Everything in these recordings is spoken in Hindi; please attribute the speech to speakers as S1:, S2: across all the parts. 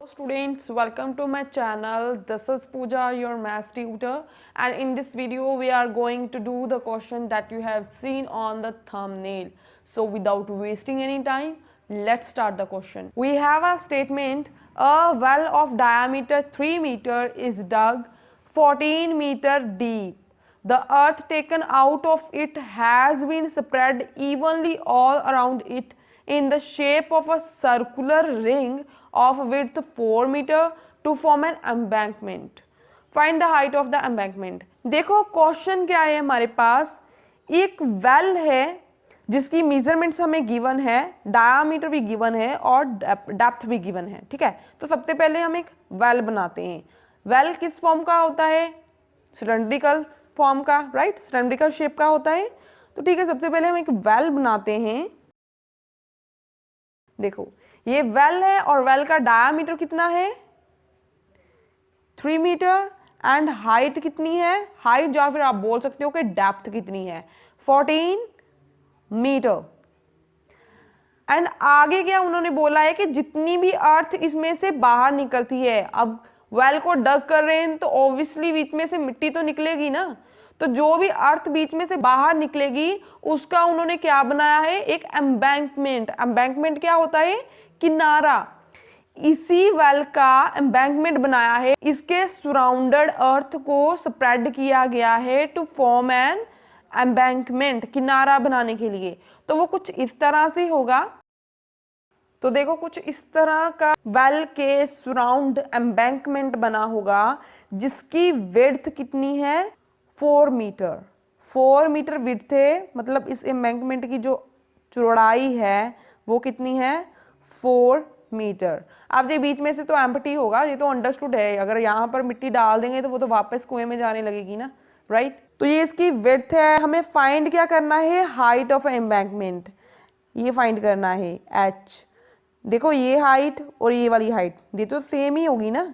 S1: Students, welcome to my channel. This is Pooja, your math tutor, and in this video we are going to do the question that you have seen on the thumbnail. So without wasting any time, let's start the question. We have a statement: a well of diameter 3 meter is dug 14 meter deep. The earth taken out of it has been spread evenly all around it in the shape of a circular ring of width 4 meter to form an embankment. Find the height of the embankment. देखो क्वेश्चन क्या है हमारे पास, एक वेल है जिसकी मेजरमेंट्स हमें गिवन है, डायामीटर भी गिवन है और डेप्थ भी गिवन है। ठीक है, तो सबसे पहले हम एक वेल बनाते हैं। वेल किस फॉर्म का होता है? सिलेंड्रिकल फॉर्म का, राइट, सिलेंड्रिकल शेप का होता है। तो ठीक है, सबसे पहले हम एक वेल बनाते हैं। देखो ये वेल है और वेल का डायामीटर कितना है? 3 मीटर एंड हाइट कितनी है? हाइट या फिर आप बोल सकते हो कि डेप्थ कितनी है? 14 मीटर। एंड आगे क्या उन्होंने बोला है कि जितनी भी अर्थ इसमें से बाहर निकलती है, अब वेल को डग कर रहे हैं तो ऑब्वियसली बीच में से मिट्टी तो निकलेगी ना, तो जो भी अर्थ बीच में से बाहर निकलेगी उसका उन्होंने क्या बनाया है? एक एम्बैंकमेंट। एम्बैंकमेंट क्या होता है? किनारा। इसी वेल का एम्बैंकमेंट बनाया है, इसके सराउंडेड अर्थ को स्प्रेड किया गया है टू फॉर्म एन एम्बैंकमेंट, किनारा बनाने के लिए। तो वो कुछ इस तरह से होगा। तो देखो कुछ इस तरह का वेल के सराउंड एम्बैंकमेंट बना होगा जिसकी विड्थ कितनी है? 4 मीटर। 4 मीटर विड्थ है, मतलब इस एम्बैंकमेंट की जो चौड़ाई है वो कितनी है? 4 मीटर। अब ये बीच में से तो एम्प्टी होगा, ये तो अंडरस्टूड है। अगर यहाँ पर मिट्टी डाल देंगे तो वो तो वापस कुएं में जाने लगेगी ना, राइट। तो ये इसकी विड्थ है। हमें फाइंड क्या करना है? हाइट ऑफ एम्बैंकमेंट, ये फाइंड करना है, h। देखो ये हाइट और ये वाली हाइट ये तो सेम ही होगी ना।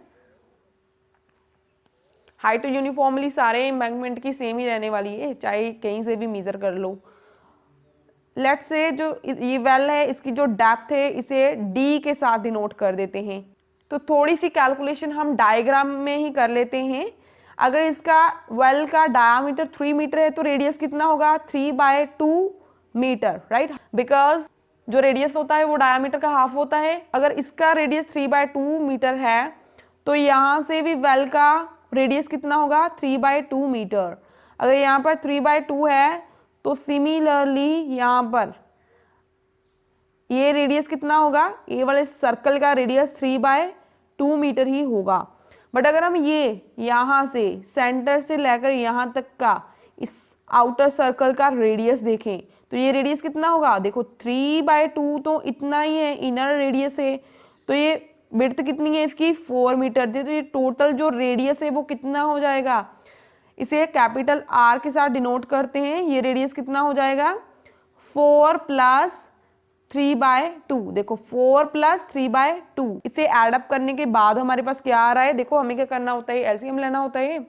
S1: हाइट तो यूनिफॉर्मली सारे एम्बैंकमेंट की सेम ही रहने वाली है, चाहे कहीं से भी मेजर कर लो। लेट्स से जो ये वेल है इसकी जो डेप्थ है इसे d के साथ डिनोट कर देते हैं। तो थोड़ी सी कैलकुलेशन हम डायग्राम में ही कर लेते हैं। अगर इसका वेल का डायामीटर 3 मीटर है तो रेडियस कितना होगा? 3/2 मीटर, राइट, बिकॉज जो रेडियस होता है वो डायामीटर का हाफ होता है। अगर इसका रेडियस 3/2 मीटर है तो यहाँ से भी वेल का रेडियस कितना होगा? 3/2 मीटर। अगर यहाँ पर 3/2 है तो सिमिलरली यहाँ पर ये रेडियस कितना होगा? ये वाले सर्कल का रेडियस 3/2 मीटर ही होगा। बट अगर हम ये यहाँ से सेंटर से लेकर यहाँ तक का इस आउटर सर्कल का रेडियस देखें तो ये रेडियस कितना होगा? देखो 3/2 तो इतना ही है, इनर रेडियस है। तो ये विड्थ कितनी है इसकी? 4 मीटर थी। तो ये टोटल जो रेडियस है वो कितना हो जाएगा? इसे कैपिटल R के साथ डिनोट करते हैं। ये रेडियस कितना हो जाएगा? 4 + 3/2। देखो 4 + 3/2। इसे एडअप करने के बाद हमारे पास क्या आ रहा है? देखो हमें क्या करना होता है? एलसीएम लेना होता है।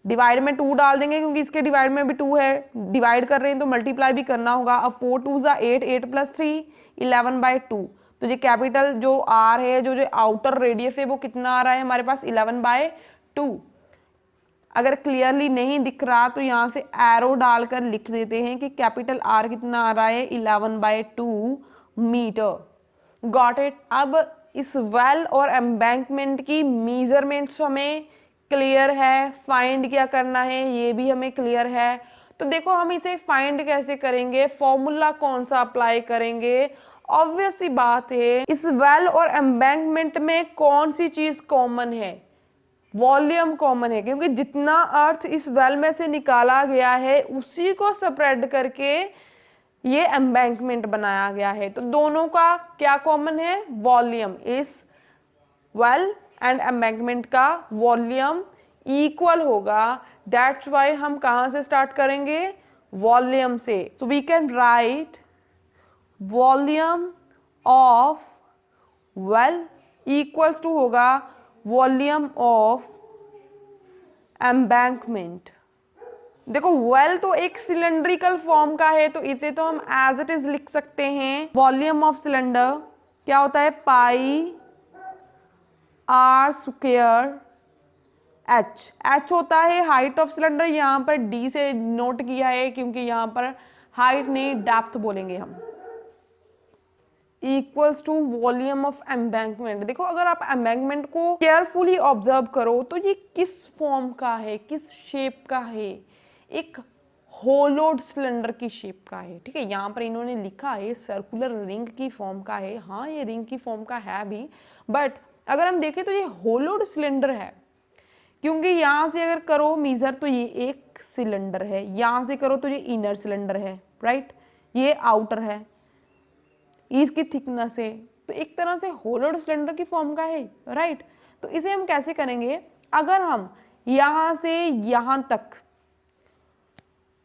S1: डिवाइड में 2 डाल देंगे क्योंकि इसके डिवाइड में भी 2 है, डिवाइड कर रहे हैं तो मल्टीप्लाई भी करना होगा। अब 4 2 8, 8 + 3 11/2। तो ये कैपिटल जो R है, जो आउटर रेडियस है वो कितना आ रहा है हमारे पास? 11/2। अगर क्लियरली नहीं दिख रहा तो यहाँ से एरो डालकर लिख देते हैं कि कैपिटल R कितना आ रहा है? 11/2 मीटर। Got it. अब इस वेल और एम्बैंकमेंट की मेजरमेंट्स हमें क्लियर है, फाइंड क्या करना है ये भी हमें क्लियर है। तो देखो हम इसे फाइंड कैसे करेंगे, फॉर्मूला कौन सा अप्लाई करेंगे? ऑब्वियस सी बात है, इस वेल और एम्बैंकमेंट में कौन सी चीज कॉमन है? वॉल्यूम कॉमन है, क्योंकि जितना अर्थ इस वेल में से निकाला गया है उसी को स्प्रेड करके ये एम्बैंकमेंट बनाया गया है। तो दोनों का क्या कॉमन है? वॉल्यूम। इस वेल एंड एम्बैंकमेंट का वॉल्यूम इक्वल होगा। दैट्स वाई हम कहाँ से स्टार्ट करेंगे? वॉल्यूम से। So we can write volume of well equals to होगा वॉल्यूम ऑफ एम्बैंकमेंट। देखो वेल तो एक सिलेंड्रिकल फॉर्म का है तो इसे तो हम एज इट इज लिख सकते हैं। वॉल्यूम ऑफ सिलेंडर क्या होता है? Pi are square H. H होता है हाइट ऑफ सिलेंडर, यहाँ पर डी से नोट किया है क्योंकि यहाँ पर हाइट नहीं डेप्थ बोलेंगे हम, equals to volume of embankment. देखो अगर आप एम्बैंकमेंट को केयरफुली ऑब्जर्व करो तो ये किस फॉर्म का है, किस शेप का है, एक होलोड सिलेंडर की शेप का है। ठीक है, यहाँ पर इन्होंने लिखा है सर्कुलर रिंग की फॉर्म का है। हाँ ये रिंग की फॉर्म का है भी, बट अगर हम देखें तो ये होलोड सिलेंडर है, क्योंकि यहाँ से अगर करो मीजर तो ये एक सिलेंडर है, यहाँ से करो तो ये इनर सिलेंडर है, राइट, ये आउटर है, इसकी थिकनेस है, तो एक तरह से होलोड सिलेंडर की फॉर्म का है, राइट। तो इसे हम कैसे करेंगे, अगर हम यहाँ से यहाँ तक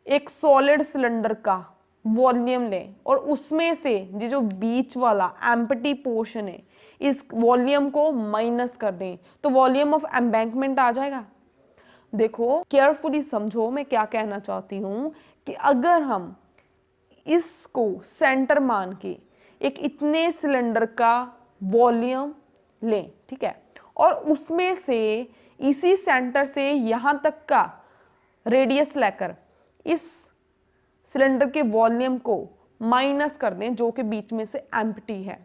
S1: एक सॉलिड सिलेंडर का वॉल्यूम लें और उसमें से ये जो बीच वाला एम्प्टी पोर्शन है इस वॉल्यूम को माइनस कर दें तो वॉल्यूम ऑफ एम्बैंकमेंट आ जाएगा। देखो केयरफुली समझो मैं क्या कहना चाहती हूं कि अगर हम इसको सेंटर मान के एक इतने सिलेंडर का वॉल्यूम लें, ठीक है, और उसमें से इसी सेंटर से यहां तक का रेडियस लेकर इस सिलेंडर के वॉल्यूम को माइनस कर दें जो कि बीच में से एम्प्टी है,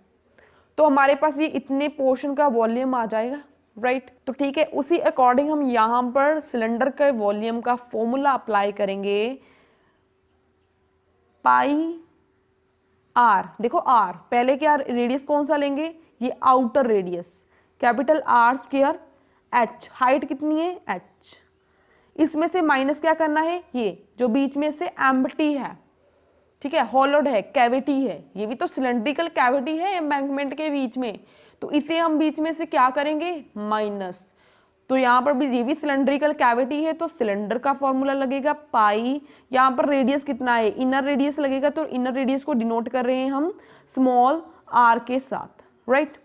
S1: तो हमारे पास ये इतने पोर्शन का वॉल्यूम आ जाएगा, राइट। तो ठीक है, उसी अकॉर्डिंग हम यहां पर सिलेंडर के वॉल्यूम का फॉर्मूला अप्लाई करेंगे, पाई आर। देखो आर पहले क्या रेडियस कौन सा लेंगे, ये outer radius, capital R square H, height कितनी है एच, इसमें से माइनस क्या करना है, ये जो बीच में से एम्प्टी है, ठीक है, हॉलोड है, कैविटी है, ये भी तो सिलेंड्रिकल कैविटी है एम्बैंकमेंट के बीच में, तो इसे हम बीच में से क्या करेंगे माइनस। तो यहाँ पर भी ये भी सिलेंड्रिकल कैविटी है तो सिलेंडर का फॉर्मूला लगेगा पाई, यहाँ पर रेडियस कितना है, इनर रेडियस लगेगा, तो इनर रेडियस को डिनोट कर रहे हैं हम स्मॉल आर के साथ, राइट,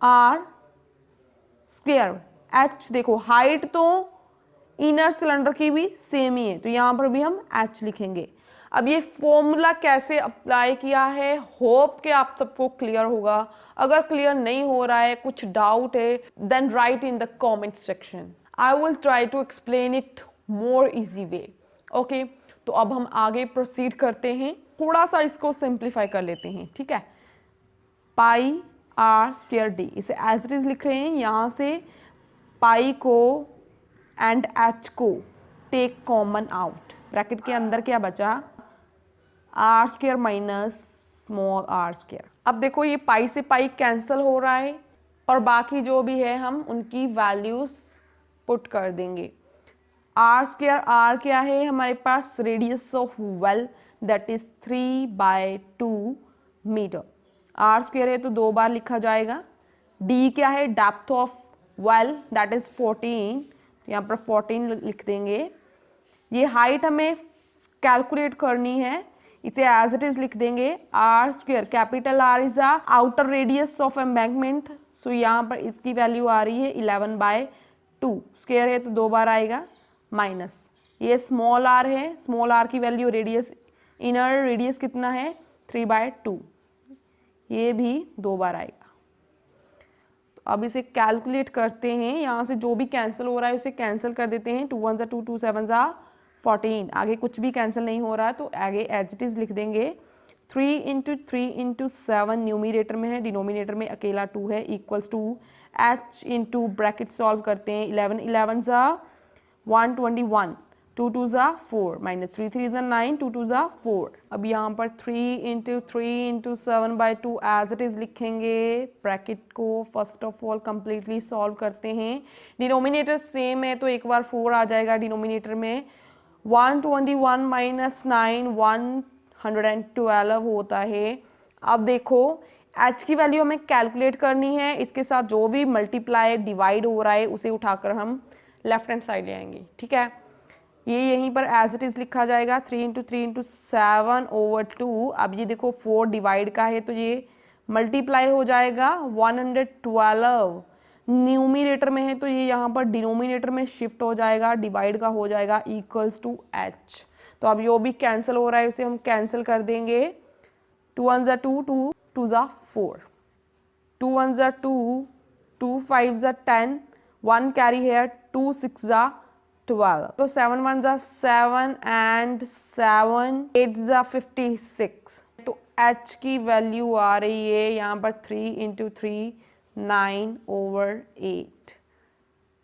S1: आर स्क्वायर एच। देखो हाइट तो इनर सिलेंडर की भी सेम ही है तो यहाँ पर भी हम एच लिखेंगे। अब ये फॉर्मूला कैसे अप्लाई किया है, होप कि आप सबको क्लियर होगा। अगर क्लियर नहीं हो रहा है, कुछ डाउट है, then write in the comment section, I will try to explain it more easy way. Okay, तो अब हम आगे प्रोसीड करते हैं, थोड़ा सा इसको सिंप्लीफाई कर लेते हैं, ठीक है। पाई आर स्क्वायर डी, इसे एज इट इज लिख रहे हैं, यहाँ से पाई को एंड एच को टेक कॉमन आउट, ब्रैकेट के अंदर क्या बचा, r square minus small r square. अब देखो ये पाई से पाई कैंसिल हो रहा है और बाकी जो भी है हम उनकी वैल्यूज पुट कर देंगे। आर स्क्वायर, आर क्या है हमारे पास, radius of well that is 3/2 metre, R square है तो 2 बार लिखा जाएगा। डी क्या है, depth of well that is 14, यहाँ पर 14 लिख देंगे। ये हाइट हमें कैलकुलेट करनी है, इसे एज इट इज लिख देंगे, R square, capital R is the outer radius of embankment, so यहाँ पर इसकी वैल्यू आ रही है 11/2, स्क्वायर है तो 2 बार आएगा, माइनस ये स्मॉल आर है, स्मॉल आर की वैल्यू रेडियस, इनर रेडियस कितना है 3/2, ये भी 2 बार आएगा। तो अब इसे कैलकुलेट करते हैं, यहाँ से जो भी कैंसिल हो रहा है उसे कैंसिल कर देते हैं, 2 1 2 2 7 14, आगे कुछ भी कैंसिल नहीं हो रहा है तो आगे एज इट इज लिख देंगे। 3 × 3 × 7 न्यूमिनेटर में है, डिनोमिनेटर में अकेला 2 है, equals to h into bracket solve करते हैं, 11 11 121, 2 2 4, माइनस 3 3 9, 2 2 4। अब यहाँ पर 3 × 3 × 7/2 एज इट इज लिखेंगे, ब्रैकेट को first of all completely solve करते हैं, डिनोमिनेटर सेम है तो एक बार 4 आ जाएगा डिनोमिनेटर में, 121 माइनस 9 112 होता है। अब देखो h की वैल्यू हमें कैलकुलेट करनी है, इसके साथ जो भी मल्टीप्लाई डिवाइड हो रहा है उसे उठाकर हम लेफ्ट हैंड साइड ले आएंगे, ठीक है। ये यहीं पर एज इट इज लिखा जाएगा, 3 × 3 × 7/2। अब ये देखो 4 डिवाइड का है तो ये मल्टीप्लाई हो जाएगा, 112 न्यूमिनेटर में है तो ये यहाँ पर डिनोमिनेटर में शिफ्ट हो जाएगा, डिवाइड का हो जाएगा, इक्वल्स टू h। तो अब जो भी कैंसिल हो रहा है उसे हम कैंसिल कर देंगे, 2 1 2 2 2 4, 2 1 2 2 5 are 10, 1 carry here, 2 6 are 12. So 7 1s are 7 and 7 8s are 56. तो h की वैल्यू आ रही है यहाँ पर 3 इंटू 3 9/8।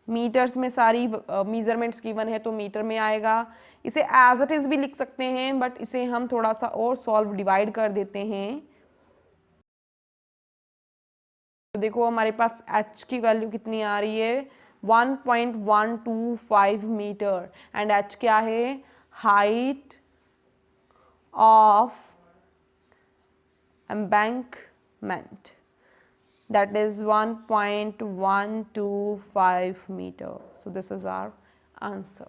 S1: मीटर्स में सारी मेजरमेंट्स गिवन है तो मीटर में आएगा। इसे एज इट इज भी लिख सकते हैं, बट इसे हम थोड़ा सा और सॉल्व डिवाइड कर देते हैं। तो देखो हमारे पास h की वैल्यू कितनी आ रही है 1.125 मीटर एंड h क्या है height of embankment, that is 1.125 meter. So this is our answer.